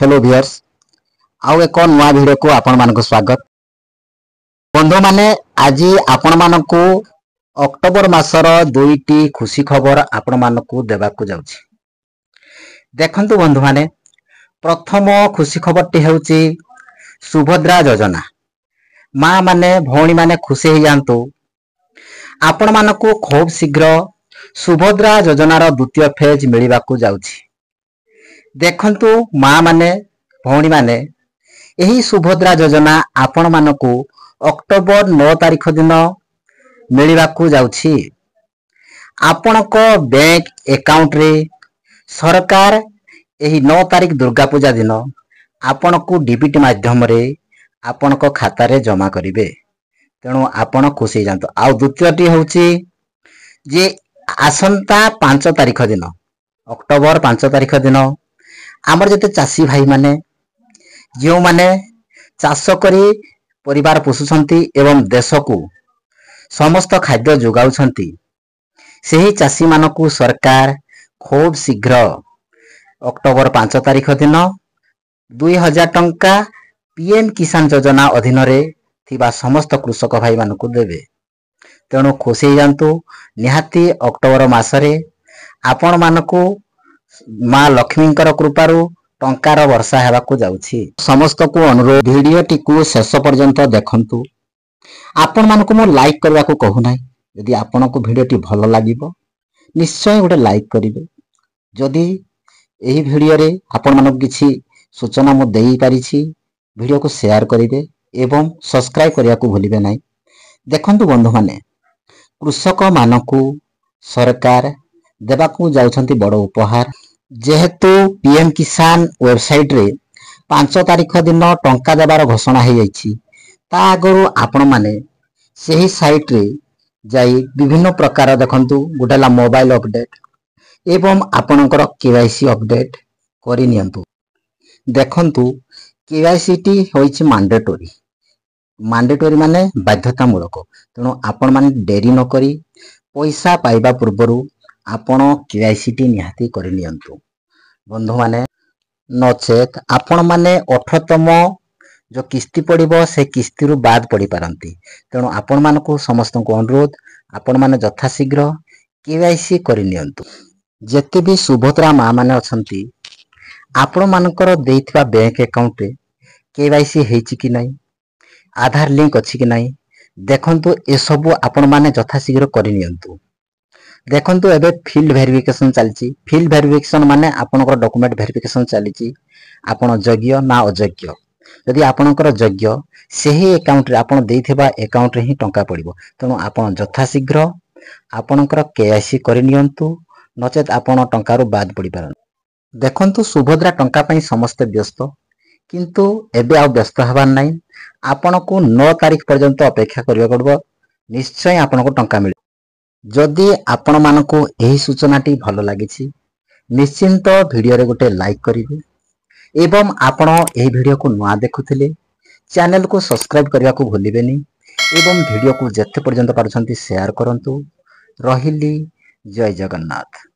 Hello भियर्स आउ एक नया वीडियो को आपण मानक स्वागत। बंधु माने आज आपण मानक अक्टोबर मासर दुईटी खुशी खबर आपण मानक देवाक जाउछि। देखंतु बंधु माने प्रथम खुशी खबरटी हेउछि सुभद्रा योजना। माँ माने भौणी माने खुशी हो जातु। आपण मानक खूब शीघ्र सुभद्रा योजनार द्वितीय फेज मिलवाक जाउछि। देखंतु माँ माने भौणी माने यही सुभद्रा योजना आपण मानकु अक्टोबर 9 तारिख दिन मिलवाक जाउछि। आपणक बैंक अकाउंट रे सरकार यही 9 तारिख दुर्गा पूजा दिन आपणकु डीबीटी माध्यम रे आपणक खाता रे जमा करिवे। तेणु आपण खुशी जानतो। आ द्वितीयटी होउछि जे आसंता 5 तारिख दिन अक्टोबर 5 तारिख दिन आमर जते चाषी भाई माने जो माने चाष करी परिवार पोषुछंती एवं देश को समस्त खाद्य जोगाउछंती सेही चाषी मानकु सरकार खूब शीघ्र अक्टोबर 5 तारिख दिन 2000 टंका पीएम किसान योजना अधीन रे थिबा समस्त कृषक भाई मानकु देबे। तेणु खुशी जानतु निहाती अक्टोबर मासरे आपण मानकु माँ लक्ष्मींकर कृपारू टंकार वर्षा हेबाकु जाउछि। समस्त को अनुरोध वीडियो टिकु शेष पर्यंत देखंतु। आपण मानकु मो लाइक करबा को कहू नाही। यदि आपण को वीडियो टी भलो लागिबो निश्चय गोटे लाइक करिवे। जदि एही वीडियो रे आपण मानक किछि सूचना मो देई पारिछि वीडियो को शेयर करिवे एवं सब्सक्राइब करिया को भूलिबे नाही। देखंतु बंधु माने कृषक मानकु सरकार देबाकू जाउछंती बड़ उपहार। जेहेतु पीएम किसान वेबसाइट रे 5 तारिख दिन टंका देबार घोषणा हो जाइछि ता आगरु आपण माने सेही साइट रे जाई विभिन्न प्रकार देखंतु गोटेला मोबाइल अपडेट एवं आपणकर केवाईसी अपडेट करि नियंतु। देखंतु केवाईसी टी होइछि मैंडेटरी माने बाध्यतामूलक। तेणु आपण माने देरी न करी पैसा पाइबा पूर्वरु आपण केवाईसी टी निहाती करि नियंतु बंधु माने। नचेत आपण माने 18तम जो किस्ती पड़िबो से किस्ती रु बाद पड़ी पारंती। तेणु आपण मानकु समस्त को अनुरोध आपण माने यथाशीघ्र केवाईसी करि नियंतु। जेते भी सुभद्रा माँ माने अछंती आपण मानकर देइथिबा बैंक अकाउंट रे केवाईसी हेछि कि नाही आधार लिंक अछि कि नाही देखंतु ए सब आपण माने यथाशीघ्र करि नियंतु। देखंतु एबे फील्ड वेरिफिकेशन चलछि। फील्ड वेरिफिकेशन माने आपनकर डॉक्यूमेंट वेरिफिकेशन चलछि आपण योग्य ना अयोग्य। यदि आपनकर योग्य सेही अकाउंट रे आपण देइथिबा अकाउंट रे ही टंका पड़िबो। तेणु आपण यथाशीघ्र आपनकर केवाईसी करि नियंतु नचेत आपण टंका रु बाद पड़ी पारन। देखंतु सुभद्रा टंका पई समस्त व्यस्त किंतु एबे आ व्यस्त हबार नाही। आपनको 9 तारिख पर्यंत अपेक्षा करिया पड़बो। निश्चय आपनको टंका मिल। जदि आपण मानकु एही सूचनाटी भलो लागिछि निश्चिंत वीडियो रे गोटे लाइक करिवे एवं आपण एही वीडियो को नुआ देखुथिले चैनल को सब्सक्राइब करिया को भूलिबेनी एवं वीडियो को जेते पर्यंत पारुछंती शेयर करंतु। रहिली जय जगन्नाथ।